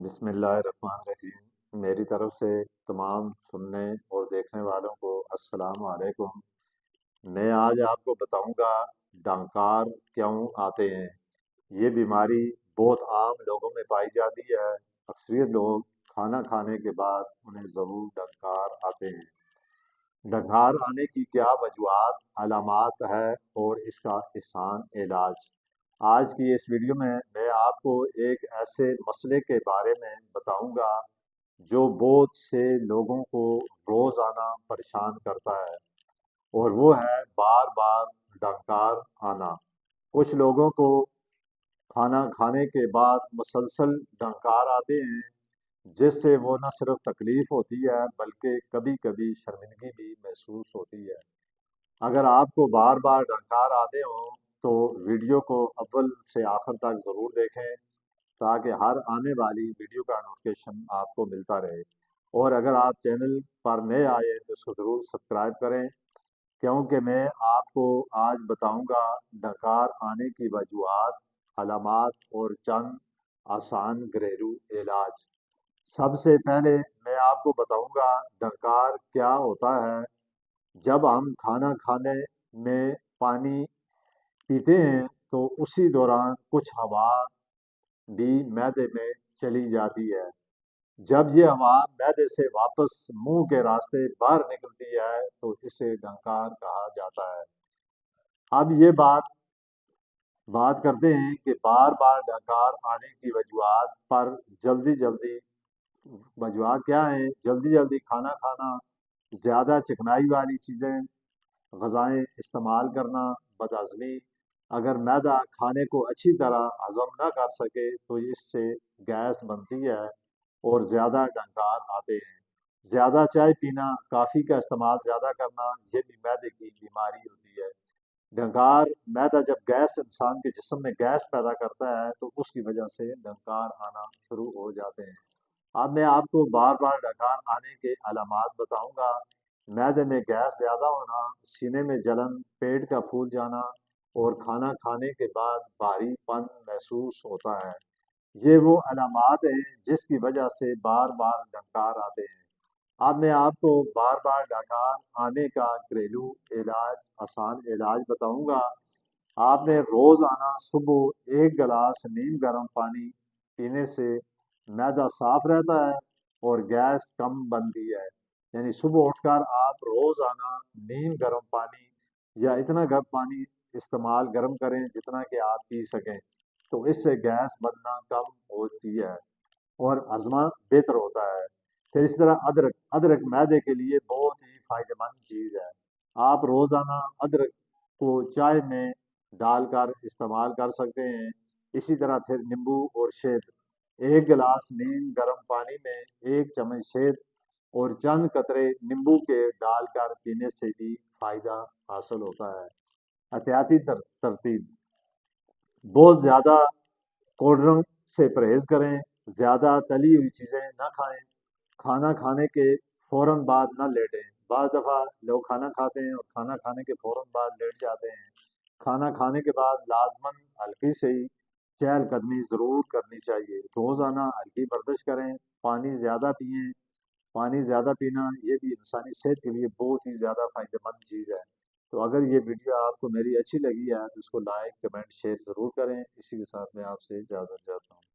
بسم اللہ الرحمن الرحیم۔ میری طرف سے تمام سننے اور دیکھنے والوں کو السلام علیکم۔ میں آج آپ کو بتاؤں گا ڈنکار کیوں آتے ہیں۔ یہ بیماری بہت عام لوگوں میں پائی جاتی ہے۔ اکثریت لوگ کھانا کھانے کے بعد انہیں ضرور ڈنکار آتے ہیں۔ ڈنکار آنے کی کیا وجوہات علامات ہے اور اس کا آسان علاج۔ آج کی اس ویڈیو میں آپ کو ایک ایسے مسئلے کے بارے میں بتاؤں گا جو بہت سے لوگوں کو روزانہ پریشان کرتا ہے، اور وہ ہے بار بار ڈنکار آنا۔ کچھ لوگوں کو کھانا کھانے کے بعد مسلسل ڈنکار آتے ہیں، جس سے وہ نہ صرف تکلیف ہوتی ہے بلکہ کبھی کبھی شرمندگی بھی محسوس ہوتی ہے۔ اگر آپ کو بار بار ڈنکار آتے ہوں تو ویڈیو کو اول سے آخر تک ضرور دیکھیں تاکہ ہر آنے والی ویڈیو کا نوٹیفیکیشن آپ کو ملتا رہے۔ اور اگر آپ چینل پر نئے آئے تو اس کو ضرور سبسکرائب کریں، کیونکہ میں آپ کو آج بتاؤں گا ڈنکار آنے کی وجوہات، علامات اور چند آسان گھریلو علاج۔ سب سے پہلے میں آپ کو بتاؤں گا ڈنکار کیا ہوتا ہے۔ جب ہم کھانا کھانے میں پانی پیتے ہیں تو اسی دوران کچھ ہوا بھی معدے میں چلی جاتی ہے۔ جب یہ ہوا معدے سے واپس منہ کے راستے باہر نکلتی ہے تو اسے ڈنکار کہا جاتا ہے۔ اب یہ بات کرتے ہیں کہ بار بار ڈنکار آنے کی وجوہات پر۔ جلدی وجوہات کیا ہیں؟ جلدی کھانا کھانا، زیادہ چکنائی والی چیزیں، غذائیں استعمال کرنا، بدہضمی۔ اگر معدہ کھانے کو اچھی طرح ہضم نہ کر سکے تو اس سے گیس بنتی ہے اور زیادہ ڈنکار آتے ہیں۔ زیادہ چائے پینا، کافی کا استعمال زیادہ کرنا، یہ بھی معدے کی بیماری ہوتی ہے۔ ڈنکار معدہ جب گیس انسان کے جسم میں گیس پیدا کرتا ہے تو اس کی وجہ سے ڈنکار آنا شروع ہو جاتے ہیں۔ اب میں آپ کو بار بار ڈنکار آنے کے علامات بتاؤں گا۔ معدے میں گیس زیادہ ہونا، سینے میں جلن، پیٹ کا پھول جانا اور کھانا کھانے کے بعد بھاری پن محسوس ہوتا ہے۔ یہ وہ علامات ہیں جس کی وجہ سے بار بار ڈنکار آتے ہیں۔ اب میں آپ کو بار بار ڈنکار آنے کا گھریلو علاج، آسان علاج بتاؤں گا۔ آپ نے روزانہ صبح ایک گلاس نیم گرم پانی پینے سے معدہ صاف رہتا ہے اور گیس کم بنتی ہے۔ یعنی صبح اٹھ کر آپ روزانہ نیم گرم پانی یا اتنا گرم پانی استعمال گرم کریں جتنا کہ آپ پی سکیں، تو اس سے گیس بننا کم ہوتی ہے اور ہضمہ بہتر ہوتا ہے۔ پھر اس طرح ادرک معدے کے لیے بہت ہی فائدہ مند چیز ہے۔ آپ روزانہ ادرک کو چائے میں ڈال کر استعمال کر سکتے ہیں۔ اسی طرح پھر نیمبو اور شہد، ایک گلاس نیم گرم پانی میں ایک چمچ شہد اور چند قطرے نیمبو کے ڈال کر پینے سے بھی فائدہ حاصل ہوتا ہے۔ احتیاطی ترتیب: بہت زیادہ کولڈ ڈرنک سے پرہیز کریں، زیادہ تلی ہوئی چیزیں نہ کھائیں، کھانا کھانے کے فوراً بعد نہ لیٹیں۔ بعض دفعہ لوگ کھانا کھاتے ہیں اور کھانا کھانے کے فوراً بعد لیٹ جاتے ہیں۔ کھانا کھانے کے بعد لازماً ہلکی سے ہی چہل قدمی ضرور کرنی چاہیے۔ روزانہ ہلکی ورزش کریں، پانی زیادہ پئیں۔ پانی زیادہ پینا یہ بھی انسانی صحت کے لیے بہت ہی زیادہ فائدہ مند چیز ہے۔ تو اگر یہ ویڈیو آپ کو میری اچھی لگی ہے تو اس کو لائک، کمنٹ، شیئر ضرور کریں۔ اسی کے ساتھ میں آپ سے اجازت چاہتا ہوں۔